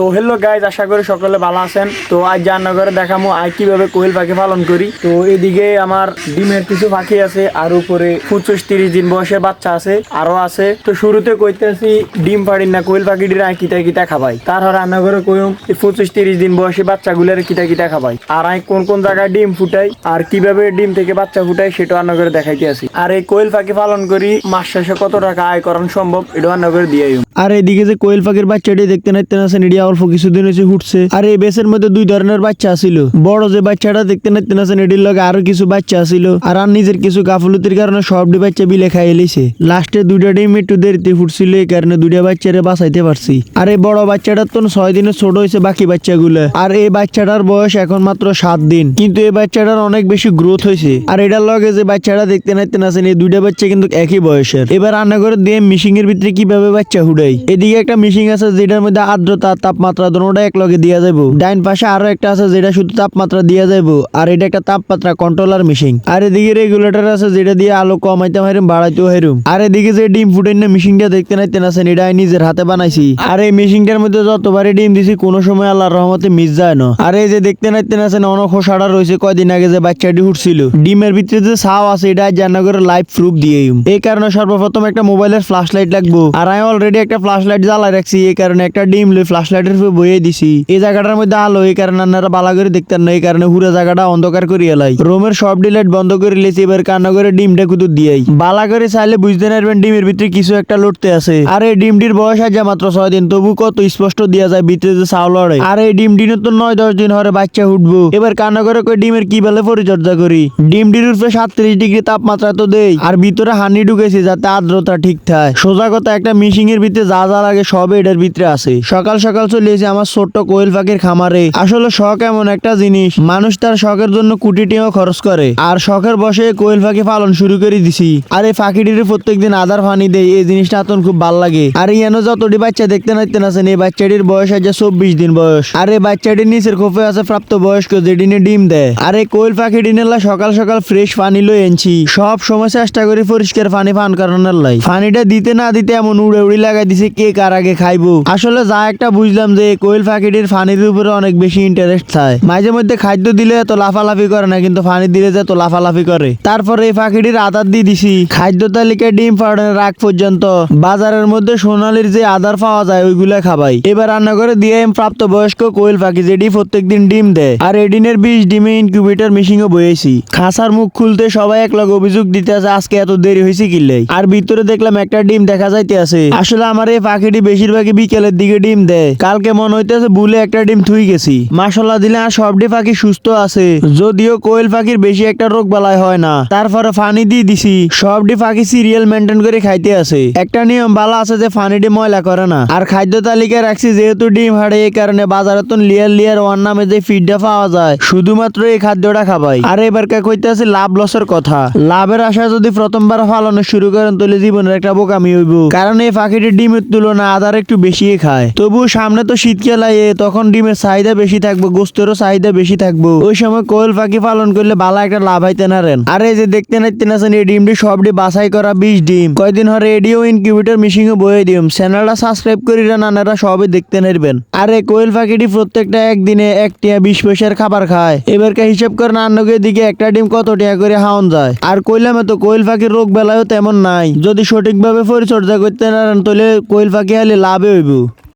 তো hello guys, আশা করি সকলে ভালো আছেন। তো আজ জাহানগরে দেখামু আজ কিভাবে কোয়েল পাখি পালন করি। তো এদিকে আমার ডিমের কিছু পাখি আছে, আর উপরে 25-30 দিন বয়সের বাচ্চা আছে, আরো আছে। তো শুরুতে কইতেছি ডিম পাড়ি না কোয়েল পাখিটির আই কিতা কিতা খাবাই, তার রান্নাঘরে কইম 25-30 দিন বয়সী বাচ্চাগুলোর কিতা কিতা খাবাই, আর আই কোন কোন জায়গায় ডিম ফুটাই আর কিভাবে ডিম থেকে বাচ্চা ফুটাই সেটা রান্নাঘরে দেখাইতে আসি। আর এই কোয়েল পাখি পালন করি মাস শেষে কত টাকা আয় করানো সম্ভব এটা রান্নাঘরে দিয়ে। আর এদিকে যে কোয়েল পাখির বাচ্চাটি দেখতে নাইতে আছেন, এটি অল্প কিছুদিন হয়েছে উঠছে। আর এই বেসের মধ্যে দুই ধরনের বাচ্চা আছিল। বড় যে বাচ্চাটা দেখতে নাইতে আছেন, এটির লগে আরো কিছু বাচ্চা আছিল। আর নিজের কিছু গাফলতির কারণে সবটি বাচ্চা বিলে খাই এলিছে। লাস্টে দুইটা ডিম একটু দেরিতে ফুটছিল, এই কারণে দুইটা বাচ্চারে বাঁচাইতে পারছি। আর এই বড় বাচ্চাটার তো 6 দিনের ছোট হয়েছে বাকি বাচ্চাগুলো। আর এই বাচ্চাটার বয়স এখন মাত্র 7 দিন, কিন্তু এই বাচ্চাটার অনেক বেশি গ্রোথ হয়েছে। আর এটার লগে যে বাচ্চাটা দেখতে নাইতে আছেন, এই দুইটা বাচ্চা কিন্তু একই বয়সের। এবার রান্না করে দিয়ে মিশিং এর ভিতরে কিভাবে বাচ্চা হুডাই। এদিকে একটা মিশিং আছে যেটার মধ্যে আর্দ্রতা তাপমাত্রা দুটোটা এক লগে দিয়া যাবো। ডাইন পাশে আরো একটা আছে যেটা শুধু তাপমাত্রা দিয়া যাবো, আর এটা একটা তাপমাত্রা কন্ট্রোলার মিশিং। আর এদিকে রেগুলেটর আছে যেটা দিয়ে আলো কমাইতে হারিম বাড়াইতেও হারিম। আর এদিকে যে ডিম ফুটেন না মিশিংটা দেখতে নাইতেন আছেন, এটা নিজের হাতে বানাইছি। আর এই মিশিংটার মধ্যে যতবারই ডিম দিছি কোনো সময় আল্লাহর রহমতে মিস যায় না। আর এই যে দেখতে নাইতেন আছেন অনেক খোসাড়া রয়েছে কয়দিন আগে যে বাচ্চাটি উঠছিল। ডিমের ভিতরে যে ছাও আছে এটা জানা করে লাইভ প্রুফ দিয়ে। এই কারণে সর্বপ্রথম একটা মোবাইলের ফ্ল্যাশ লাইট লাগবো। আর আমি অলরেডি একটা ফ্ল্যাশ লাইট জ্বালাই রাখছি, এই কারণে একটা ডিম লই ফ্ল্যাশ লাইটের উপর বইয়ে দিছি। এই জায়গাটার মধ্যে আলো, এই কারণে আপনারা বালা করে দেখতেন না, এই কারণে পুরো জায়গাটা অন্ধকার করে এলাই। রুমের সব লাইট বন্ধ করে লেছি। এবার কান্না করে ডিমটা কুতুর দিয়াই বালা করে চাইলে বুঝতে পারবেন ডিমের ভিতরে কিছু একটা লড়তে আছে। আর এই ডিমটির বয়স আছে মাত্র 6 দিন, তবু কত স্পষ্ট দিয়া যায় ভিতরে যে চাউল লড়ে। আর এই ডিমটির তো 9-10 দিন হরে বাচ্চা উঠবো। এবার কান্না করে কই ডিমের কি বেলে পরিচর্যা করি। ডিমটির উপরে 37 ডিগ্রি তাপমাত্রা তো দেই, আর ভিতরে হানি ঢুকেছি যাতে আর্দ্রতা ঠিক থাকে। সোজা কথা একটা মিশিং এর ভিতরে যা যা লাগে সব এটার ভিতরে আছে। সকাল সকাল চলে এসে আমার ছোট্ট কোয়েল পাখির খামারে। আসলে শখ এমন একটা জিনিস, মানুষ তার শখের জন্য কোটি টাকা খরচ করে, আর শখের বসে কোয়েল পাখি পালন শুরু করে দিছি। আর এই পাখিটির প্রত্যেকদিন আদার পানি দেয়, এই জিনিসটা এখন খুব ভালো লাগে। আর ইয়ানো যতটি বাচ্চা দেখতে নাইতেন আছেন, এই বাচ্চাটির বয়স আছে 24 দিন বয়স। আর এই বাচ্চাটির নিচের খোপে আছে প্রাপ্ত বয়স্ক যেদিনে ডিম দেয়। আর এই কোয়েল পাখিটি নেলা সকাল সকাল ফ্রেশ পানি লই এনেছি। সব সময় চেষ্টা করি পরিষ্কার পানি পান করানোর লাই। পানিটা দিতে না দিতে এমন উড়ে উড়ি লাগাই দিছে কে কার আগে খাইবো। আসলে যা একটা বুঝলাম যে কোয়েল পাখিটির পানির উপরে অনেক বেশি ইন্টারেস্ট থাকে। মাঝে মধ্যে খাদ্য দিলে এত লাফালাফি করে না, কিন্তু পানি দিলে যে এত লাফালাফি করে। তারপরে এই পাখিটির আদার দিয়ে দিছি। খাদ্য তালিকায় ডিম ফাটানোর আগ পর্যন্ত বাজারের মধ্যে সোনালির যে আদার পাওয়া যায় ওইগুলা খাবাই। এবার রান্না করে দিয়ে প্রাপ্ত বয়স্ক কোয়েল পাখি যেটি প্রত্যেকদিন ডিম দেয়। আর এডিনের 20 ডিমে ইনকিউবেটর মেশিনও বয়েছি। খাসার মুখ খুলতে সবাই এক লগে অভিযোগ দিতে আছে আজকে এত দেরি হয়েছে কিল্লাই। আর ভিতরে দেখলাম একটা ডিম দেখা যাইতে আছে। আসলে আমার এই পাখিটি বেশিরভাগই বিকেলের দিকে ডিম দেয়। কালকে মনে হইতেছে ভুলে একটা ডিম থুই গেছি। মাশাআল্লাহ দিলে আর সবটি পাখি সুস্থ আছে, যদিও কোয়েল পাখির বেশি একটা রোগ বালাই হয় না। তারপরে পানি দিয়ে দিছি। সবটি পাখি সিরিয়াল মেনটেন করে খাইতে আছে। একটা নিয়ম ভালো আছে যে পানিটি ময়লা করে না। আর খাদ্য তালিকায় রাখছি যেহেতু ডিম হাড়ে, এই কারণে বাজারে তো লিয়ার ওয়ান নামে যে ফিডটা পাওয়া যায় শুধুমাত্র এই খাদ্যটা খাবাই। আর এবার কইতে আছে লাভ লসের কথা। লাভের আশায় যদি প্রথমবার ফালানো শুরু করেন তাহলে জীবনের একটা বোকামি হইব, কারণ এই পাখিটির ডিমের তুলনা আদার একটু বেশি খায়। তবু সামনে তো শীতকাল আয়ে, তখন ডিমের চাহিদা বেশি থাকবো, গোস্তেরও চাহিদা বেশি থাকবো। ওই সময় কোয়েল পাখি পালন করলে ভালো একটা লাভ হইতে নারেন। আর এই যে দেখতে নাইতেন আছেন এই ডিমটি সবটি বাছাই করা 20 ডিম। কয়দিন হরে রেডিও ইনকিউবেটর মেশিনও বয়ে দিম। চ্যানেলটা সাবস্ক্রাইব করিরা নানারা সবই দেখতে নেবেন। আর এই কোয়েল পাখিটি প্রত্যেকটা একদিনে 1 টাকা 20 পয়সার খাবার খায়। এবারকার হিসাব করে নান্নকের দিকে একটা ডিম কত টাকা করে খাওয়ান যায়। আর কইলাম তো কোয়েল পাখির রোগ বেলায়ও তেমন নাই, যদি সঠিকভাবে পরিচর্যা করতে না তাহলে কোয়েল পাখি হলে লাভে হইব।